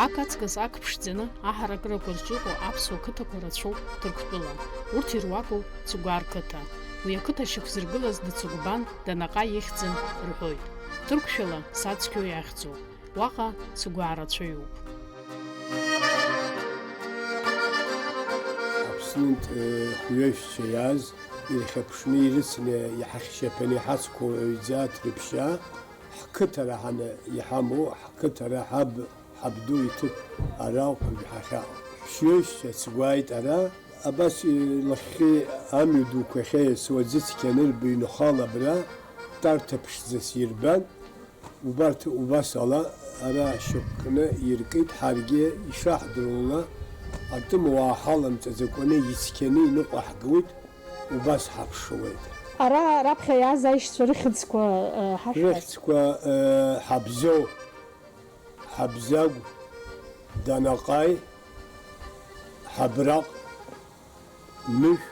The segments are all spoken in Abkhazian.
Акаҵкыс ак ԥшӡаны аҳаракырақәа рҿыҟо аԥсуа қыҭақәа рацәоуп Ҭырқәтәыла. Урҭ ируакуп Цыгәаа рқыҭа. Уи ақыҭа ашьақәзыргылаз дыцыгәбан данаҟа ихьӡын рҳәоит. Ҭырқәшәала сацқьоу иахьӡоуп. Уаҟа Цыгәаа рацәаҩуп. Аԥснынтә хәҩышьцәа иааз ирхьыԥшны ирыцны иҳахьшьаԥаны иҳацқәоу аҩӡа Ҭырԥшьаа ҳқыҭара ҳаны иҳамоу ҳқыҭара ҳабду иҭыԥ арауп ҳахьаҟоу. Хәҩышьцәа Цыгәааит ара абас лахьхьи амҩа дуқәа ахьеиасуа аӡыцқьаны рбыҩнхала абра тарҭа ԥшӡас ирбан, убас ала ара шьақәкны иркит, ҳаргьы ишаҳдыруа атымуаа ҳаламҵаӡакәаны ицқьаны иныҟәаҳгоит, убас ҳаԥшуеит. Ара раԥхьа иааз аишьцәа рыхьӡқәа ҳашәҳәа. Рыхьӡқәа Ҳабзоу, Ҳабзагә, Данаҟаи, Ҳабраҟ, Мышә,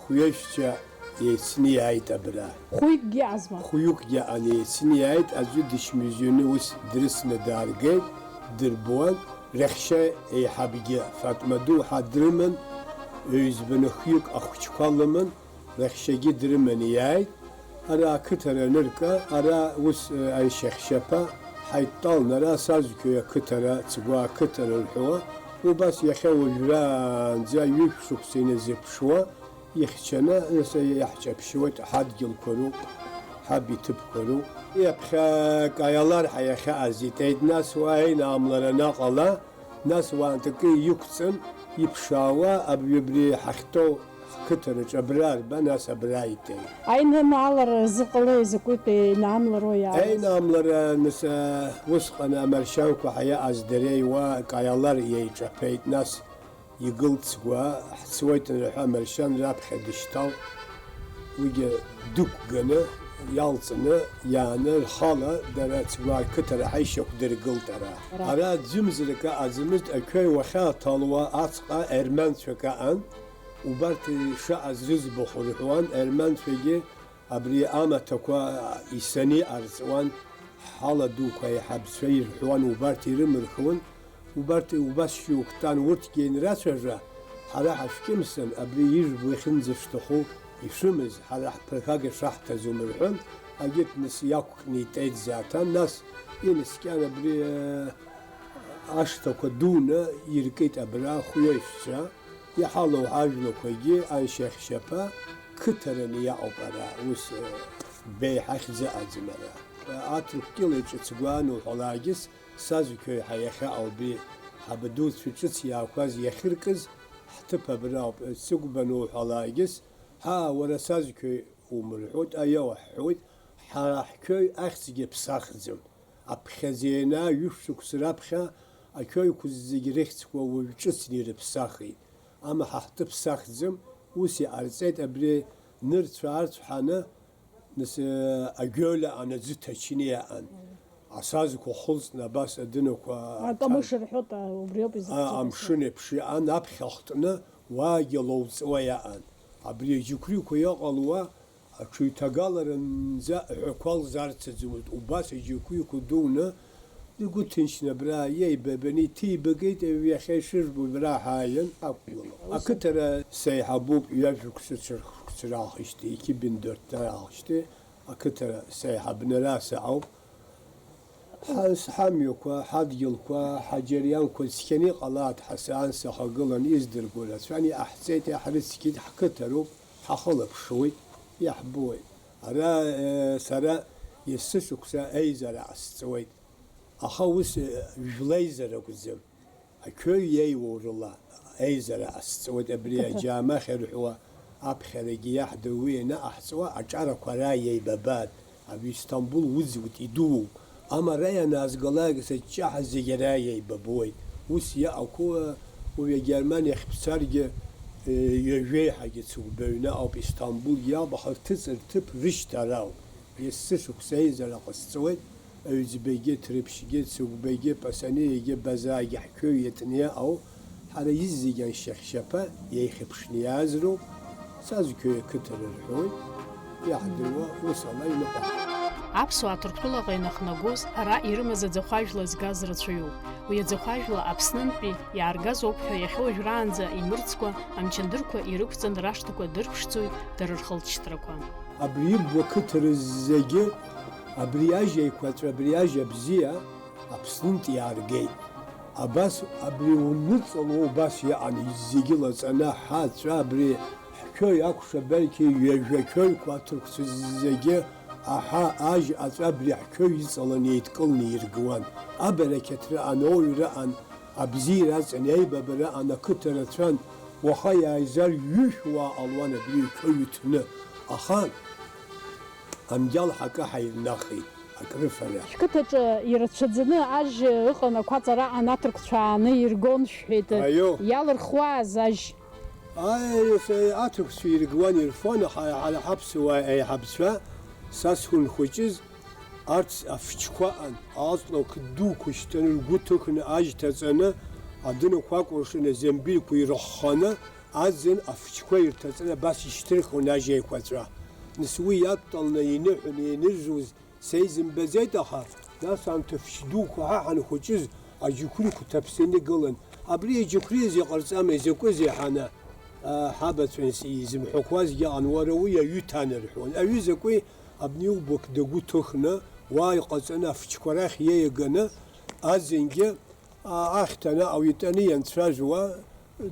хәҩышьцәа еицны иааит абра. Хәҩыкгьы иаазма? Хәҩыкгьы аҟан еицны иааит, аӡәы дышмыжьаны ус дрысны дааргеит, дырбуан. Рахьшьа еиҳабгьы Фатмаду ҳа дрыман, ҩызбаны хәҩык ахәыҷқәа лыман, рахьшьагьы дрыман иааит. Ара ақыҭара анырка, ара ус аишьахьшьаԥа ҳаидтәалан ара сазқьоу ақыҭара, Цыгәаа ақыҭара рҳәауа, убас иахьа уажәраанӡа ҩышә шықәса иназыԥшуа ихьчаны иаҳҷаԥшьуеит, ҳадгьылқәа роуп, ҳаб иҭыԥқәа роуп. Иаԥхьа каиаларҳа иахьаҟаз итеит, нас аинаамлара наҟала, нас уаантакы иқәҵын, иԥшаауа абри ҳахьтәоу ҳқыҭараҿ абра арба, нас абра итеит. Аинаамлара зыҟалеи закәытә еинаамлароу иааз? Аинаамлара нас усҟан амаршьанқәа ҳиаҟаз дреиуа каиалар иеиҿаԥеит, нас игылт Цыгәаа, ҳцуеит анырҳәа амаршьан раԥхьа дышьҭал, уигьы дықәганы иалҵны иааны рхала дара Цыгәаа рқыҭара ҳаишьақәдыргылт ара. Ара ӡымзрак аҟаӡамызт, ақьои уахьааҭалуа аҵҟа ерманцәак аҟан, убарҭ шаҟаз рыӡбахә рҳәуан, ерманцәагьы абри амаҭәақәа исаны иҟарҵуан, ҳала дуқәа аиҳабцәа ирҳәуан, убарҭ ирымырхуан, убарҭ убас шьоук тәан, урҭгьы ианрацәажәа, ҳара ҳашәкьымсан, абри ижәбо ихьынӡашәҭаху ишымыз, ҳара ҳԥырхага шаҳҭазум рҳәан, агьырҭ нас иақәкны итеит зааҭан, нас инаскьан абри ашҭақәа дуны иркит абра хәҩышьцәа, иҳалоу ажәлақәагьы аишьахьшьаԥа қыҭараны иаҟоуп ара, ус беиҳа хьӡыҟаӡам ара. Аҭырқәтәылаҿы Цыгәаа ануҳәалакгьыс сазқьои ҳа иахьаҟоу абри ҳабадуцәа ҿыц иаақәаз иахьыркыз ҳҭыԥ абра ауп. Сыгәба ануҳәалакгьыс, уара сазқьои умырҳәоит, аиа уаҳҳәоит, ҳара ҳқьои ахьӡгьы ԥсахӡам. Аԥхьаӡеинаа ҩышә шықәса раԥхьа ақьоиқәа зегьы рыхьӡқәа уаҩ ҿыцны ирыԥсахит. Ама ҳа ҳҭыԥсахӡам, ус иҟарҵеит абри нырцә аарцә ҳаны, нас агәыла анаӡы ҭачны иаҟан. Асазқәа хәылҵны абас адынақәа акамыш рҳәоит, убриоуп изыхьӡу. Амшын еиԥш иаҟан, аԥхьа хтны уаагьы лоуҵуа иаҟан. Абри аџьықәреиқәа иаҟалуа аҽыҩҭагаларанӡа ҳәақәа лзарцаӡомызт. Убас аџьықәреиқәа дуны игәы ҭынчны абра иеибабаны иҭибагеит, иахьа ишырбо абра ҳааин ақәгылоуп. Ақыҭара сеиҳабуп, ҩажәа раахижьҭеи, 2004 раахижьҭеи ақыҭара сеиҳабны ара саауп. Ҳамҩақәа, ҳадгьылқәа, ҳаџьарианқәа цқьаны иҟалааит, ҳасаан сахагылан издырго рацәан, иҟаҳҵеит, иаҳрыцқьеит, ҳқыҭароуп, ҳахылаԥшуеит, иаҳбуеит. Ара сара есі шықәса еизара ҟасҵауеит. Аха ус жәлеизара акәӡам, ақьои иеиуоу рыла еизара ҟасҵауеит. Абри аџьаамахь рҳәуа аԥхьарагьы иаҳдыруа уи ианаҟаҳҵауа аҿарақәа ара иеибабаат. Абри Истамбул уӡуеит, идууп. Ама ара ианаазгалакгьы аҷҷаҳа зегьы ара иеибабоит. Ус иаҟақәоу уи Германиахь бцаргьы ҩажәеиҳагьы цыгәбаҩны ауп. Истамбул иауп, аха рҭыҵ-рҭыԥ рышьҭара ауп. Есі шықәса еизара ҟасҵауеит. Аҩӡбагьы, Ҭырԥшьгьы, Цыгәбагьы, Пасанеигьы, Базаагьы ҳқьои иаҭны иаҟоу, ҳара иззегьы аншьахьшьаԥа иеихьыԥшны иааз роуп. Сазқьои ақыҭара рҳәоит, иаҳдыруа ус ала иныҟәаҳ. Аԥсуаа Ҭырқәтәылаҟа инахнагоз ара ирымаз аӡахәажәла згаз рацәаҩуп. Уи аӡахәажәла Аԥснынтәи иааргазоуп ҳәа иахьа уажәраанӡа имырӡкәа амчандырқәа ирықәҵан рашҭақәа дырԥшӡоит дара рхылҵшьҭрақәа. Абри ибгәы ақыҭа зегьы абри ажьа еиқәаҵәа, абри ажьа бзиа Аԥснынтә иааргеит. Абас абри уныҵало убас иаҟан зегьы лаҵаны ҳаҵәа абри ҳқьои акәша бельгьы ҩажәақьоиқәа аҭырқәцәа зегьы аҳа ажь аҵәа абри ҳқьои иҵаланы еидкылны иргуан. Абарақьаҭра аноуҩра ан, абзиара аҵан аибабара ан, ақыҭа рацәан, уаха иааизар ҩышәуа алуан абри ҳқьои иҭны. Аха амгьал ҳакы ҳаирнахит, акрыфара. Шәқыҭаҿы ирацәаӡаны ажь ыҟан ақәаҵара анаҭырқәцәа ааны иргон шәҳәеит. Иалырхуаз ажь. Аҭырқәцәа иргуан ирфон ҳаԥсуаа аиҳабцәа сасхәын хәыҷыз арҭ афычқәа ан, аҵлақәа дуқәа шьҭаны ргәы ҭыхны ажь ҭаҵаны адынқәа акәыршаны азамбилқәа ирыхханы аӡын афычқәа ирҭаҵаны абас ишьҭырхуан ажь еиқәаҵәа. Нас уи иадтәаланы иныҳәаны ианыржуз са изымбаӡеит, аха нас анҭ афыч дуқәа ҳаҳаны хәыҷыз аџьықәреқәа ҭаԥсаны игылан. Абри аџьықәреи иҟарҵама изакәыз иаҳаны ҳабацәа изымҳәақәазгьы аҟан, уара уи аҩы ҭанарҳәуан. Аҩы закәи абни убак дагәы ҭыхны уа иҟаҵаны афычқәа рахь иеиганы аӡынгьы ахьҭаны ауитаны ианцәажәуа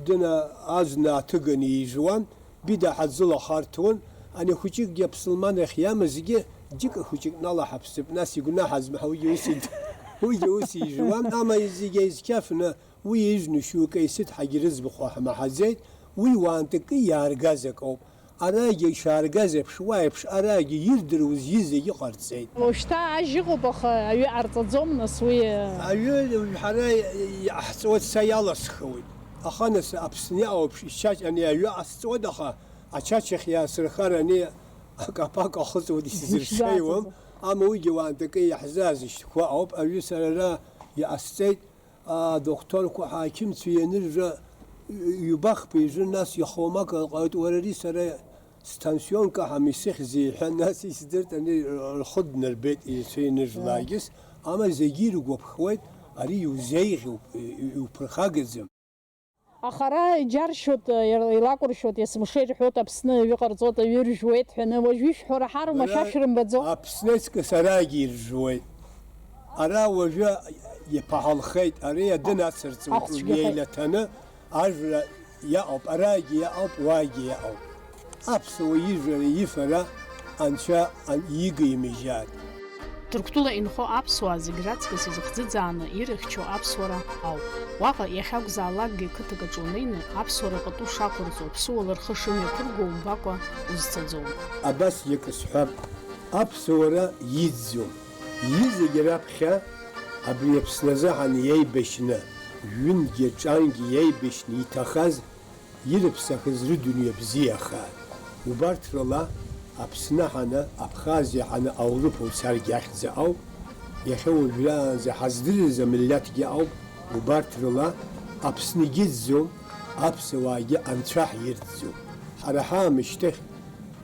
дына аӡны аҭыганы ижуан, бида ҳаӡылахарҭуан. Ани хәыҷыкгьы аԥсылман ахь иамазгьы џьыка хәыҷык налаҳаԥсып, нас игәнаҳазма уигьы ус ижуан. Ама зегьы еизқьафны уи ижны шьоукы исыҭҳагьы рыӡбахә ҳамаҳаӡеит. Уи уаантакы иааргаз акоуп. Арагьы ишааргаз еиԥш, уа еиԥш арагьы ирдыруаз изегьы ҟарҵеит. Уажәшьҭа ажь ыҟоуп, аха аҩы ҟарҵаӡом, нас уи аҩы ҳара ҳҵуа са иаласхуеит. Аха нас Аԥсны иҟоуп ани аҩы ҟасҵуеит, аха ачачахь иаасырхар ани акапак ахыҵуеит исзыршеиуам. Ама уигьы уаантакы иаҳзааз ишьтәқәа ауп. Аҩы сара ара иҟасҵеит, адокторқәа ҳақьымцәа ианыржа ҩбахԥа ижын, нас иахомак ҟаиҵоит, уара ари сара станционка ҳамисыхьзи ҳәа, нас исдырт ани рхәы днарбеит ицәа ианыржлагьыс. Ама зегьы иргәаԥхуеит, ари иузеиӷьуп, иуԥырхагаӡам. Аха ара иџьаршьоит, илакәыршьоит, есымша ирҳәоит Аԥсны аҩы ҟарҵоит, аҩы ржуеит ҳәаны. Уажәы ишәҳәо раҳарума, шәа шәрымбаӡо? Аԥсны аҵкыс арагьы иржуеит. Ара уажәы иаԥаҳалхеит, ари адын ацырҵуеит еилаҭаны. Ажәра иаҟоуп, арагьы иаҟоуп, уагьы иаҟоуп. Аԥсуа ижәра ифара анцәа игимыжьааит. Ҭырқәтәыла инхо аԥсуаа зегь раҵкыс изыхӡыӡааны ирыхьчо аԥсуара ауп. Уаҟа иахьакәзаалакгьы қыҭакаҿ унеины аԥсуара пату шақәырҵо, ԥсуала рхы шымҩаԥырго умбакәа узцаӡом. Абас иакы сҳәап, аԥсуара иӡӡом. Изегьы раԥхьа абри Аԥсназы ҳан иеибашьны, ҩынгьы ҿангьы иеибашьны иҭахаз, ирыԥсахыз рыдуниа бзиахааит. Убарҭ рыла Аԥсны ҳаны, Абхазиа ҳаны Аурыԥа уцаргьы ахьӡа ауп, иахьа уажәраанӡа ҳаздырыз амиллаҭгьы ауп. Убарҭ рыла Аԥсныгьы иӡӡом, аԥсуаагьы анцәа ҳирӡӡом. Ҳара ҳаамышьҭахь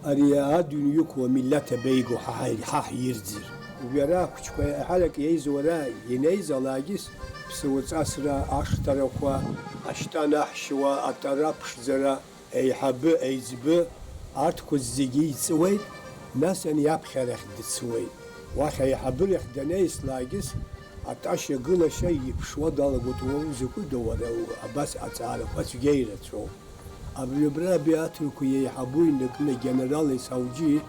ари адунеиқәа амиллаҭ абеигоу ҳа ҳирӡыр. Уара хәыҷқәа ҳарак еизуара инеизалагьыс ԥсуаҵасра, ашҭарақәа, ашьтан аҳшьуа, атара ԥшӡара, еиҳабы, еиҵбы, арҭқәа зегьы иҵуеит, нас ани аԥхьарахь дыцуеит. Уахь аиҳабырахь данеислагьыс аташьа гылашьа иԥшуа далагоит. Узакәыда уара абас аҵаарақәа цәгьа ирацәоуп. Абри абра аҭырқәа иеиҳабу инаркны генерали Сауџьи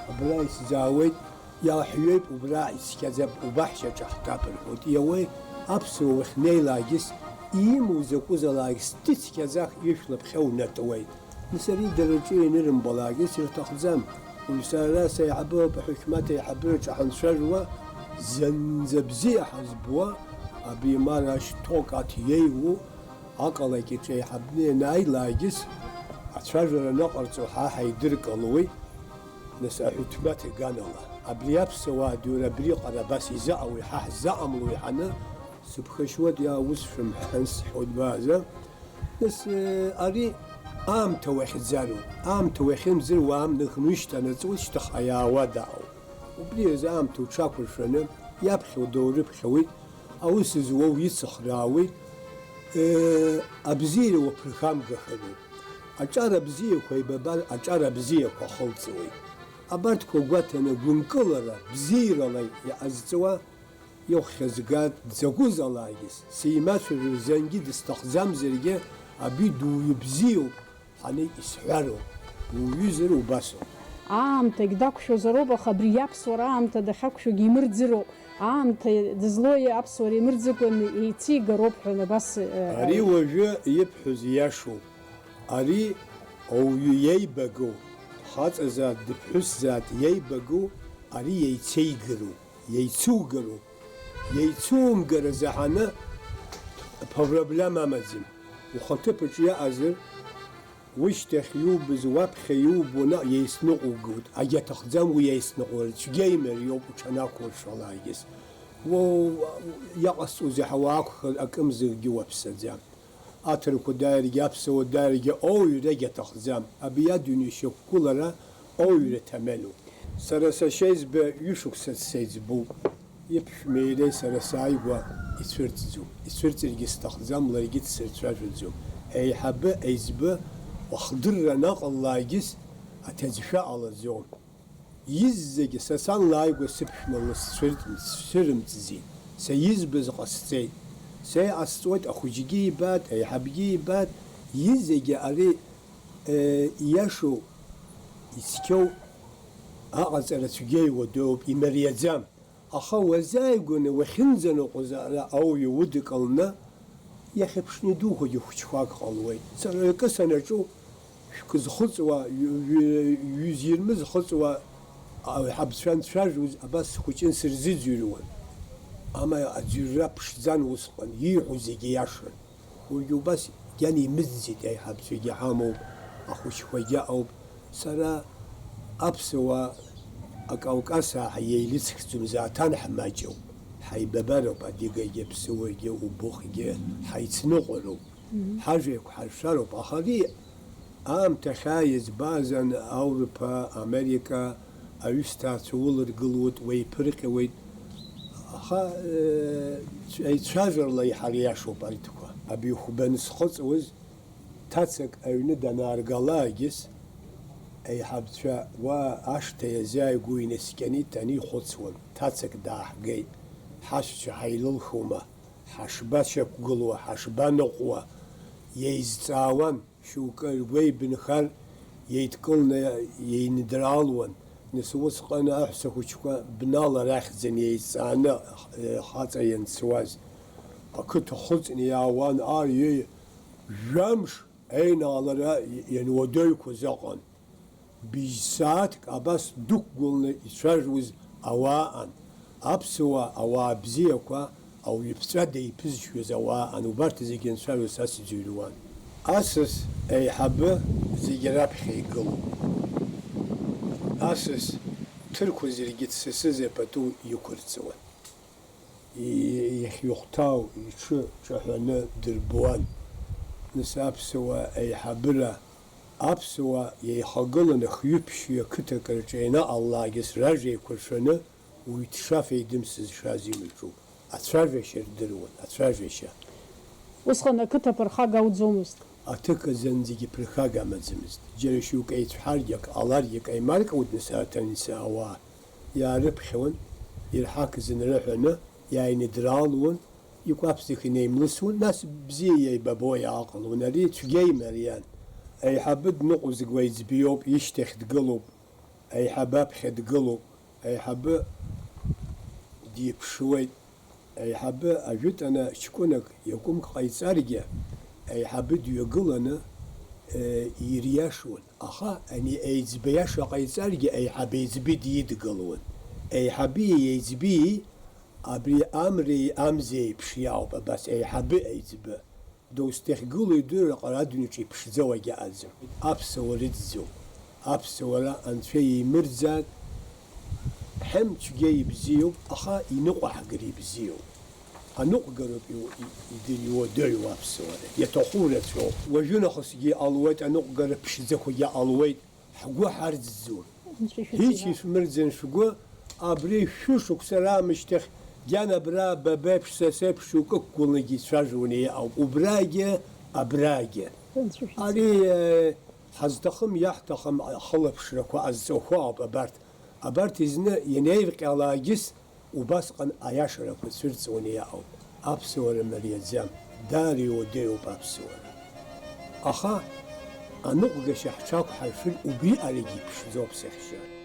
абра исзаауеит, иааҳҩеит, убра ицқьаӡап, убаҳчаҿы ҳҭап рҳәоит. Иауеи аԥсуа уахьнеилагьыс имоу закәызалагьыс дыцқьаӡах ишәлаԥхьа унатуеит. Нас ари дараҿы ианырымбалагьыс ирҭахӡам. Сара саиҳабы бҳәықьмаҭ аиҳабыраҿы ҳанцәажәуа, зынӡа бзиа ҳазбуа, абимар ашьҭоук аҭиеиуоу, аҟалақьаҿы еиҳабны ианааилагьыс, ацәажәара анаҟарҵо ҳа ҳаидыркылуеит, нас аҳәыҭмаҭ иганала. Абри аԥсуаа дура абриҟара абас изаҟауеи, ҳа ҳзаҟамлои ҳаны, сыԥхашьуеит, ус шәымҳәан сҳәоит бааза. Нас ари аамҭа уахьӡароуп, аамҭа уахьымӡыр уаам ныхнышьҭанаҵуеит, шьҭахьҟа иаауа даауп. وبلي زعم توشاكل شنو يبخو دوري بخوي أو سزوو يسخراوي أبزيل وبرخام جخلو أجار بزيه خوي ببال أجار بزيه كخلصوي أبرد كوجاتنا جنكلرا بزير الله يعزوا يخزقات زوجوز الله يجس سيمات في الزنجي دستخدم زرجة أبي دو يبزيو حني يسحروا ويزروا باسو تقداكشو زروبا خبري أبصورة تدخكشو جيمرزرو دزلوي أبصوري مرزقون يتي قروب حنا بس أري وجه يبحث ياشو أري أو ييبقو خاط زاد دبحث زاد ييبقو أري يتيقرو يتوقرو يتوم قرزحنا بروبلم أمازم وخطبت يا أزر وش تخيوب بزواب خيوب ونا يسنقو جود أجا تخزم ويسنقو تجيمر يوب وشناكو شلا يجس و يقص وزحواك أكم زرجوا بسزام أتركوا داير جابس وداير أو يرجع تخزم أبيا دنيا شكولنا أو يرتملو سرسا شيز بيشوك سيز بو يبش ميلي سرسا يبوا يسفرت الجس تخزم لا يجي تسرتراجو أي حبة أي زبا وخضر ناق الله يجس أتزفى على الزوم يزج سسان لا يقول سبح من سرم تزين سيزبز قصتي سي أستوت أخوجي بات أي حبيجي بات يزج عليه يشو يسكو أغز على سجي ودوب يمريزام أخو وزايقون وخنزن وقزارة أو يودك لنا يخبش ندوه يخشواك قلوي سنة كسنة شو كز خلصوا يزيرمز خلصوا حبس فان تراجوز أبس خوشين سرزيز يروان أما أجرب شزان وسقن يحوزي ياشن ويبس يعني مزيد أي حبس يجامو أخوش ويجاوب سرا أبسوا أكاوك أسا حيلسك زمزاتان حماجو حي ببارو بعديجا يبسوا يجو وبوخ يجي حيتنقلوا حاجة يكو حرشارو بأخذي تخايز بازن أوروبا أمريكا أيستات ولر قلوت ويبرق وي أخا أي تشاجر لي حرياشو بارتوكا أبي خبنس خلص وز تاتسك أين دنار قلاجس أي حبتشا وأشتى زاي قوين سكني تاني خلصون تاتسك داح جاي حش حيل الخومة حشباشك قلوة حشبان قوة يزتاون شو كوي بنخال يتكلنا يندرالون نسوس قنا أحسه وشكوا بنال راخزن يسانا خاطر ينسواز أكتر خلصني يا وان ي جمش أين على ينوديك وزقان بيساتك أبس دك قلنا يشرجوز أواءن أبسوا أوا بزيكوا أو يبسد يبزش أواءن وبرت زي كان شرجوز ساس جيلوان أسس أي حبة زي رابحي قلو أسس تركوا زي جت سسزة بتو يكرتسوان يختاو يشو شحنا دربوان نساب سوا أي حبرة أبسوا يخجلنا خيبش يكتر كرجينا الله جس راجي كرشنا ويتشاف يدمس شازي ملجو أتراجش الدروان أتراجش وسخنا كتر خاجة وتزومست أتك زنزي برخاجة مزمست جرشوك أي تحرجك ألارجك أي مالك ودنسات نساوا يا ربحون يرحاك زنرحنا يا ندرالون يقابسك نيملسون ناس بزي يبابوي عقل ونريد شجي مريان أي حبد نقوز قويز بيوب يشتخ قلوب أي حباب خد قلوب أي حب ديب شوي أي حب أجد أنا شكونك يقوم قيصارجة أي حبد يقولنا يرياشون أخا أني أيزبياش قيصارجة أي حبيز بدي يدقلون أي حبي يزبي أبري أمري أمزي بشياو بس أي حبي أيزب دوستخ قولي دور قرادوني شي بشزوا جازم أبسو رزو أبسو لا أنت في مرزات حم تجي بزيو أخا ينقح قريب بزيو أنق قرب يديو ديو أبسو يتخورت شو وجونا خصي ألويت أنق قرب بشزوا يا ألويت حقوا حارز الزور هيك في مرزن شقوا أبري شوشك سلام اشتخ جانا برا ببيبش سسيب شوكك كونجي تشاجوني أو أبراجة أبراجة أري حزدخم يحتخم خلف شركو أزوخو أبرت إذن ينيرك على جس وبسقن أياشرك سرتوني أو أبسور مريزام داري وديو بابسور أخا أنقل شحشاك حرفل وبي أريجي بشزوب سخشان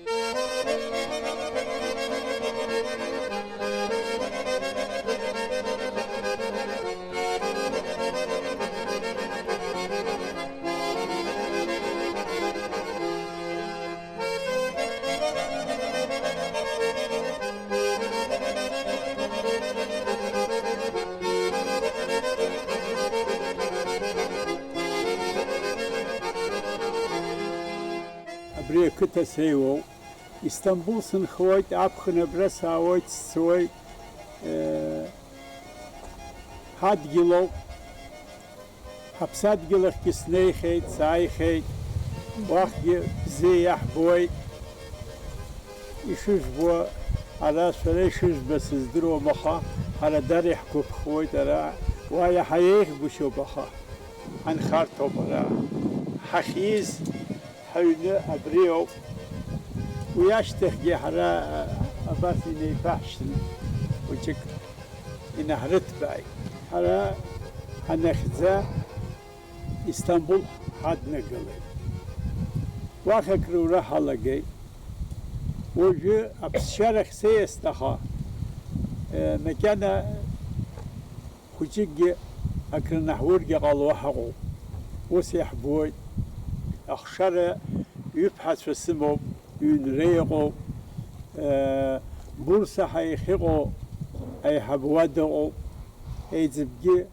أبري كتا سيو إسطنبول سنخويت أبخنا برسا ويت سوي هاد جلو حبسات جلخ كسني خيت ساي خيت واخ زي يحبوي يشوش بوا على سوري شوش بس ازدرو مخا على دار يحكو بخويت را ويا حييخ بشو بخا عن خارطو برا حخيز حيونا أبريو وياشتخ جي حرا أباثيني فحشن وجك إنه رتبعي حرا هنخزا إسطنبول حد نقلي واخكرو راح لقي وجو أبسشارخ سيستخا مكان خجيج أكرنا حورجي قالوا حقو وسيح بوي أخشر يبحث في السمو ينريقو بورصة حيخيقو أي حبوادو أي زبجي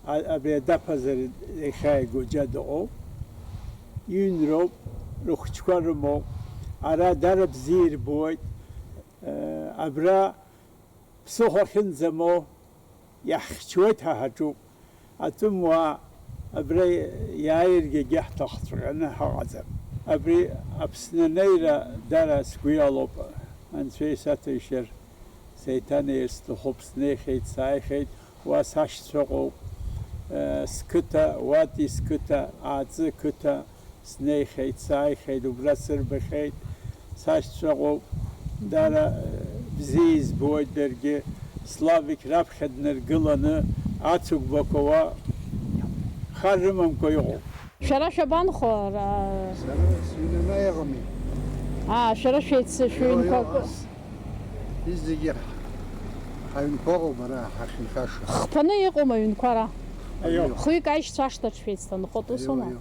أبي دابزر إخايقو جادو ينرو رخشكرمو أرا درب زير بوي أبرا بسوخو خنزمو يحشوتها هجو أتموا أبري يايرجي جح تخطر أنا هعزم أبري أبسنيرا دارا سكويالوب أن في ساتيشر سيتاني يستخب سنيخيت سايخيت واساش سوقو سكتا واتي سكتا عادز كتا سنيخيت سايخيت وبرسر بخيت ساش سوقو دارا بزيز بويد درجي سلافيك رابخد نرقلنا عاتسوك بكوا خرمم كيو شرا شبان خور سينما يغمي شرا شيتس شوين كوكس يزيجي حيون كوغو برا حخين خاشا خبنا يقوم ينكرا أيوه خويك عايش تاشتا شفيتستان خطو سوما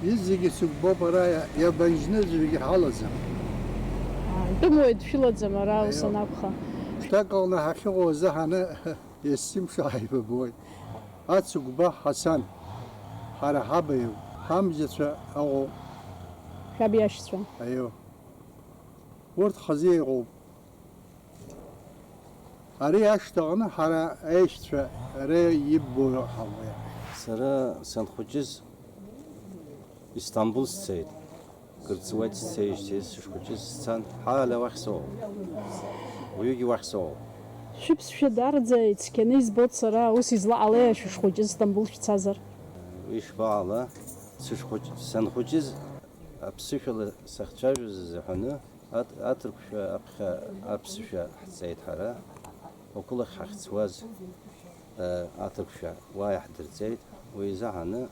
يزيجي سبو برا يا بنجنز ويجي حالزم دمويد فيلادزم راو سنابخا اشتاقلنا حقيقو زهنا يسيم شايب بوي أتسوق با حسن حرحبيو حمزة أو خبياشتوا أيوه ورد خزيغو أري أشتغلنا حرا أيشتوا أري يبو حوي سرا سنخوجز اسطنبول سيد قرصوات سيجتيز شخوجز سن حالة وحسو ويجي وحسو شبس في دار زي تسكنيز بوت سرا وسيزلا عليه شو خجز اسطنبول شتازر ويش بالا سنخوجز أبسيخل سختشاجز زحنا أترك في أبسيخ سيد حرا وكل خختواز أترك في واحد زيد ويزعنا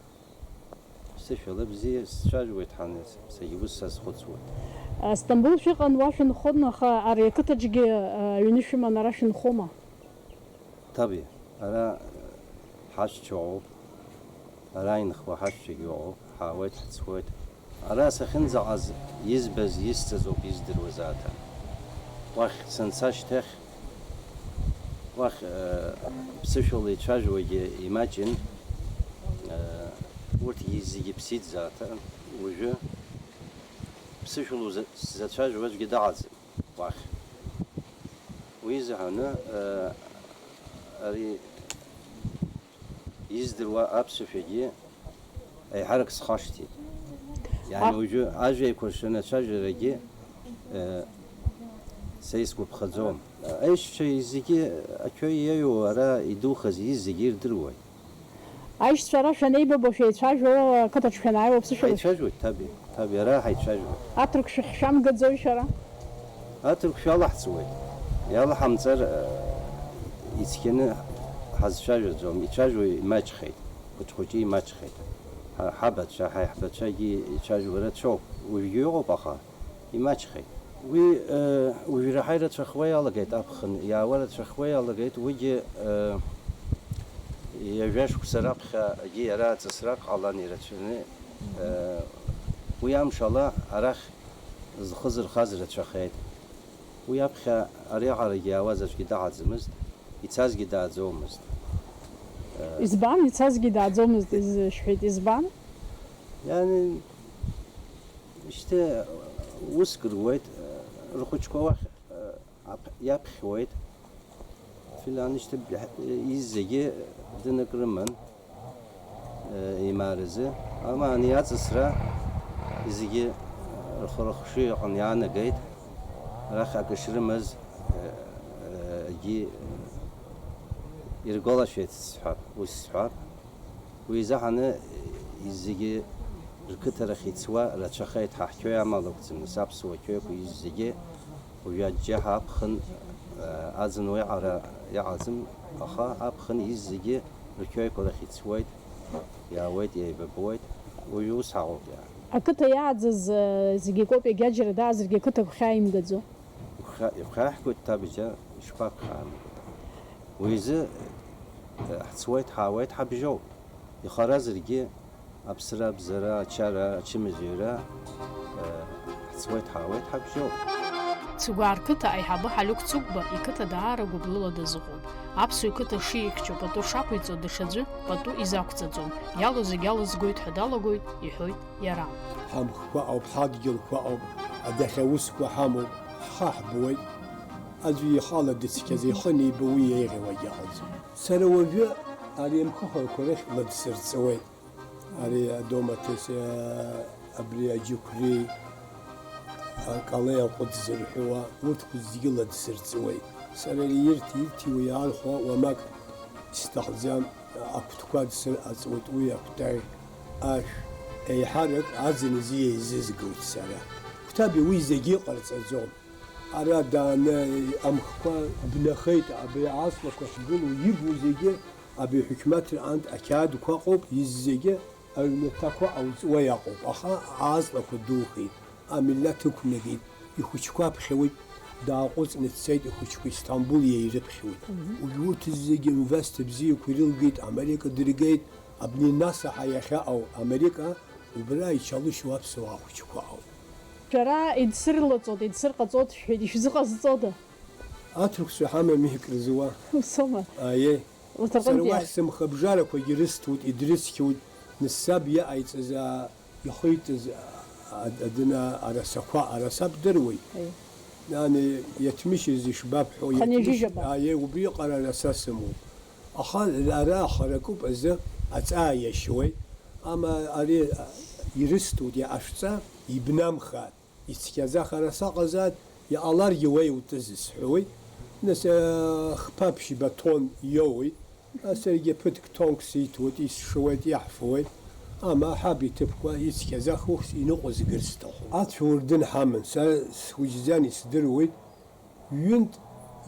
استشهد بزي استشاج ويتحنس سيبوس خطوة اسطنبول في قنواش نخدنا خا أريكتا جي يونيش ما نراش نخوما طبيعي أنا حاش شعوب أراين خو حاش شعوب حاويت تسويت أرا سخن زعز يزبز يستزو بيزدر وزاتا واخ سنساش تخ واخ بسيشولي تشاج ويجي imagine ورت يزي بسيت زاتا وجو بسيشولو زاتشاج وجه دعز واخ ويزا هنا أري يزدر وأبسفجي أي حركة خاشتي يعني وجو أجي كوشنا شجرة سيسكو بخزوم ايش شيء زيكي اكوي يو ارا يدو خزي زيجير دروي аишьцәа шәанеибабо шәеицәажәо ақыҭаҿ шәанааиуа ԥсышәала حيتشاجوي تابي ارا حيتشاجوي аҭырқә шәхьамгаӡои шәара اترك شو الله حتسوي يلا حمصر يتكن حز شاجو زوم يتشاجوي ماتش خيت وتخوتي ماتش خيت حبت شا حبت شاجي يتشاجو ورا شو ويجيو بخا يماتش خيت وي راحيرة شخويا لقيت أبخن يا ولد شخويا لقيت ويجي يجاش كسرق جي رات تسرق على نيرتشني ويا إن شاء الله أرخ خزر خزر تشخيت ويبخى أريع على جوازج كده عزمست يتساز كده عزومست избан ицазгьы дааӡомызт шәҳәеит избан يعني إشته وسكر ويت رخوشكوا يبخ ويت فلان إشته يزجي دنكرمن يمارزه أما نيات إسرا يزجي الخرخشي عنيانة جيد راح أكشرمز جي يرجع شيء السحاب والسحاب وإذا أنا يزجي الكتر خيتسوا لا تشخيت حكي عملك تمساب سوى كيف يزجي ويجها بخن أزنوي على يعزم أخا أبخن يزجي الكيف ولا خيتسوا يا ويد يا ببويد ويوسعوا يعني ақыҭа иааӡаз зегьы икоуп егьаџьара даазаргьы ақыҭақәа хьааимгаӡо يخاحكوا التابجة شباك خام وإذا حسويت حاويت حبجو يخرزرجي أبصرا بزرا شارا شمزيرا حسويت حاويت حبجو Цугар кыта айхабы халюк цугба и кыта даара гублыла дазыгъоуп. Аԥсуа икыта шиихьчо пату шақәиҵо даҽаӡәы пату изақәҵаӡом. Иалоу зегь алызгоит ҳәа далагоит, иҳәоит иара. ҳамхқәа ауп, ҳадгьылқәа ауп, адахьа усқәа ҳамоуп, ҳхаҳбуеит. Аӡәы ихала дыцқьаз ихы неиба уи еиӷьуа иаҟаӡам. Сара уажәы ари амхыҳәақәа рахь ладсырҵауеит. Ари адомаҭыс абри аџьықәреи акалеи аҟәыд зырҳәауа урҭқәа зегьы ладсырҵауеит. Сара ирҭи уи иаалхәа уамак исҭахӡам акәтқәа дсырҟаҵуеит уи акәтаҩ ашә еиҳарак аӡын изы еизызгоит сара. Кәҭаби уи зегьы иҟарҵаӡом. Ара дааны амхқәа бнахеит, абри ааслақәа шгылоу ибу зегьы абри ҳәқьмаҭ анҭ ақьаадқәа ыҟоуп, зегьы аҩнаҭақәа ауҵуа иаҟоуп. Аха ааслақәа духеит, амилаҭ ықәнагеит, ихәыҷқәа ԥхьауеит, дааҟәыҵны дцеит, ихәыҷқәа Истамбул иеирыԥхьоит. Урҭ зегьы инвестор бзиақәа ирылгеит, Америка дыргеит, абни насаҳа иахьаҟоу Америка убра ичалышьуа аԥсуаа хәыҷқәа ауп. шәара идсырлаҵода, идсырҟаҵода шәҳәеит, ишәзыҟазҵода? Аҭырқәцәа ҳамам иҳкрызуа. Усома? Аиеи. Урҭ Сара рҟынтәи уахь сымхабжарақәагьы рысҭоит, идрыцқьоит, нысаб иаҟаиҵаз ихиҵаз арасақәа, араса бдыруеит. Yani yetmişiz işbabḥu aye ubi qarara sasmu axa ara xarakup azı atsa yaşoy ama ari yiristut ya aşsa ibnamxa iskaza xarasa qazat ya alar yeway utazis huy nasa xpapshi baton yoy aserge putk tonksi tut is shwet yahfoy ama habitibqa iskaza xus inoqoz girstax aturdin hamen sa swizan isdirwit yünt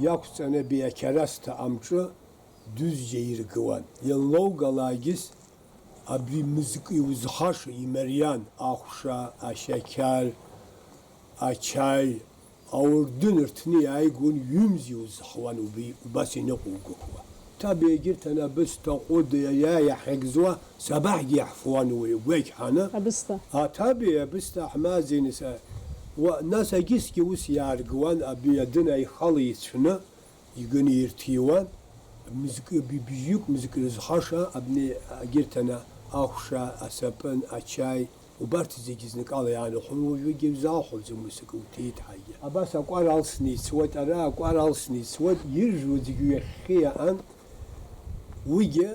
yaksana bir kerasta amçı düzce yirgıvan yıllow galagis abri müzik uzhaş imeryan axşa aşakal açay awurdun irtni aygun yumzi uzhwan ubi basine qugwa tabi girtana bas taqud ya yahgzwa sabah yahfwan ويك حنا أبسطة tabi basta ahmazin وناس أجيسكي وسيار جوان أبي يدنا يخلي شنا يجني يرتيوان مزك بيجيك مزك الزخاشة أبني جرتنا أخشى أسبن أشاي وبارت زيجزنك على يعني خلو يجيب زاخل زي مسك وتيت حاجة أباس أقوال على سوت أرا أقوال على سوت يرجو زيجي خيا أن ويجي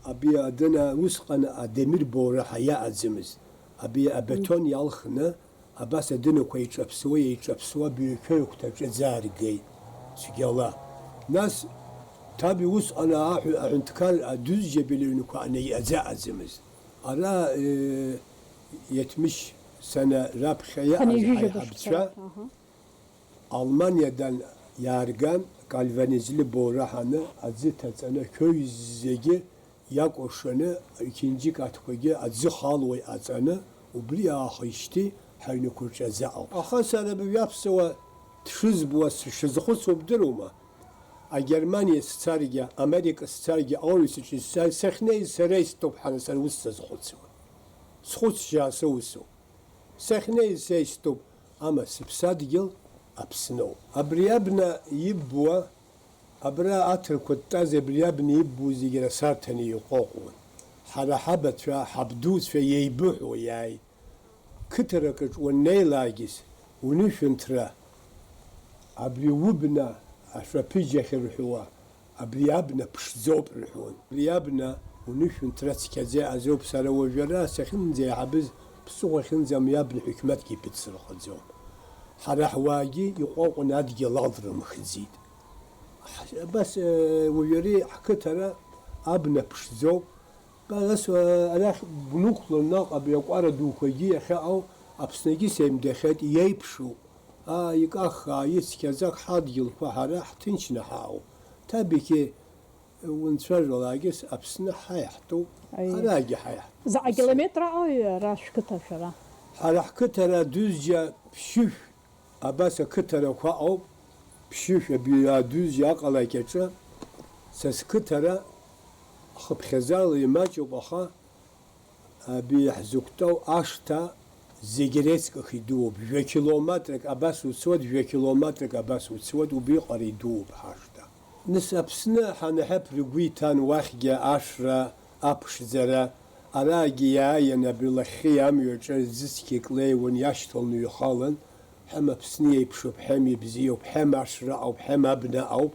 أبي يدنا وسقنا أدمير بورا حياة زمز أبي أبتون يالخنا أباس دنكو يتشبسوا بيكيو تجزار جاي سجلا ناس تابي وس أنا عند كان أدوز جبلينكو أنا يأزع زمز أنا يتمش سنة راب خيا حبشة Almanya'dan yargan galvanizli borahanı azı tatsana köy zegi yak oşanı ikinci katkıge azı halvay azanı ubri ahişti hayni kurça zao. Aha sana bir yapsa tşiz bu şizxu sobduruma. A Germaniya starge, Amerika starge, Avrupa için sahne saray stop hanı sen usta zxutsu. Zxut jasa usu. Sahne say stop ama sipsad yıl أبسنو أبريابنا يبوا أبرا أتر كتاز أبريابنا يبوا زيجرا سارتني يقوقون حرا حبت فا حبدوس في يبوح وياي كتركت والنيلاجس ونشنترا أبريوبنا أشرا بيجيخ الرحوا أبريابنا بشزوب الرحون أبريابنا ونشنترا سكازي أزوب سارا وجرا سخنزي عبز بسوغ خنزي ميابن حكمت كي بتصرخ الزوم حرح واجي يقوق نادي لادر مخزيد بس ويري حكتها ابن بشزو بس انا بنوكل الناق ابي يقار دوكي خاو ابسنجي سيم دخت يبشو يقخ يسكزك حد يلفا حرح تنشنا حاو تبكي ونتفرج لاجس ابسنا حيحتو اراجي حيح За километр أو راش كتر شرا حرح كتها دوزجا بشوف أباس كتر أو بشوف بيادوز يقلا كتر سس كتر خب خزال يماج وبخا بيحزقتو أشتا زيجريسك خدو بجو كيلومتر أباس وسود بجو كيلومتر أباس وسود وبيقري دو بحاشتا نسبسنا حنحب رجويتان واخجا عشرة أبش زرا أراجيا ينبي خيام يرجع زسكي كلي ونياشتل نيخالن حما بسنية بشوب حمي بزيو بحم عشرة أو بحم أبناء أو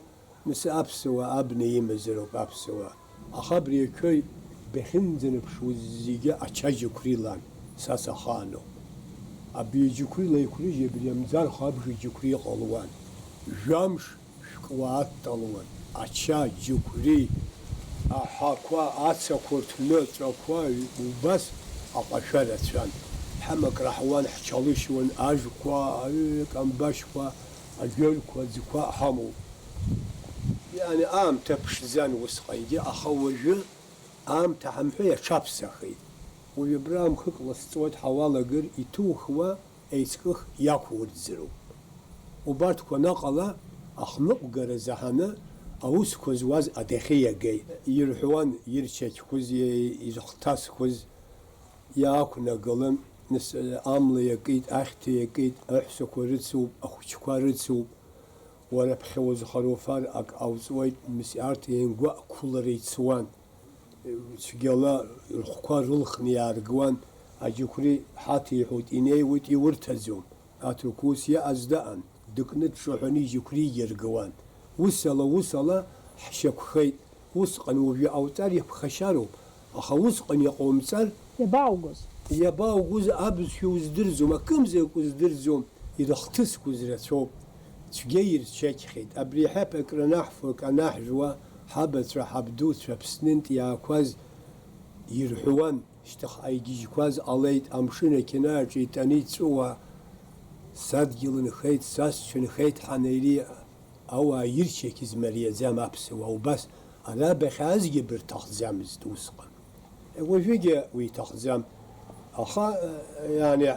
نس أبسوا أبني يمزرو بأبسوا أخبري كوي بخنزن بشو زيجا أتشاجي كريلان ساسا خانو أبي جكري كري جبري مزار خابش جكري قلوان جامش شكوات طلوان أتشاجي كري أحاكوا أتسا كورتلوت أكوا وبس أقشرت شان حمك رحوان حشاليش وان أجكوا كم باشكوا أجلكوا زكوا حمو يعني تبش زان وسقيدي أخوجه تحمحية شابسخي ويبرام خلص صوت حوالا قر يتوخوا ايسكخ ياكور زرو وبارتكوا نقلا أخنق قر زهانا أوس كوزواز أدخية جاي يرحوان يرشك كوز يرختاس كوز ياكونا قلن نس عملة يقيد أختي يقيد أحسك ورتسوب أخوشك ورتسوب ولا بخوز خروفار أك أوزويد مسيارتي ينقوا كل ريت سوان سجلا الخقار الخني أرجوان أجيكري حاتي يحوت إني ويت يورتزوم أتركوس يا أزدان دكنت شحني جكري يرجوان وصل حشك خيط وسقن وفي أوتار يبخشارو أخوسقن يقوم سال يباوغوز أبز يوز درزوم كم زي كوز درزوم إذا اختس كوز رتوب تغير شيك خيط أبري حبك رناحفك أناح جوا حابت حبدوت بسننت يا كواز يرحوان اشتخ أيجي كواز عليت أمشنا كنار جيتاني تسوا ساد جلن خيط ساس شن خيط حنيري أو يرشك زمرية زام أبسوا وبس أنا بخاز جبر تخزام زدوسقا وفيجي ويتخزام أخا يعني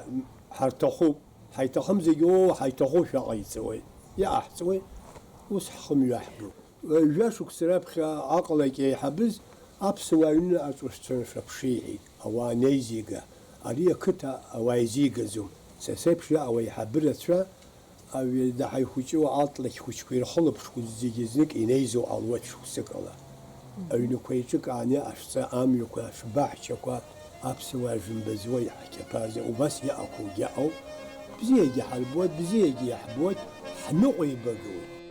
حرتخو حيتخم زيو حيتخو شقي سوي يا أحسوي وسحخم يحبو جاشوك سرابخ عقلك يحبز أبسوا إن أتوشتن شبشيعي أو نيزيجا أريا كتا أو يزيجا زوم سسبشي أو يحبرت شا أو دحي خوشوا عطلك خوشكير خلب شو زيجزنك إنيزو علوات شو سكلا أو نكويتك عني أشتا أميكو أشباح شكوا أبسوا جنبزوي حكا بازي وبس يأكو جاءو بزيجي حلبوت بزيجي يحبوت حنوقي بقوي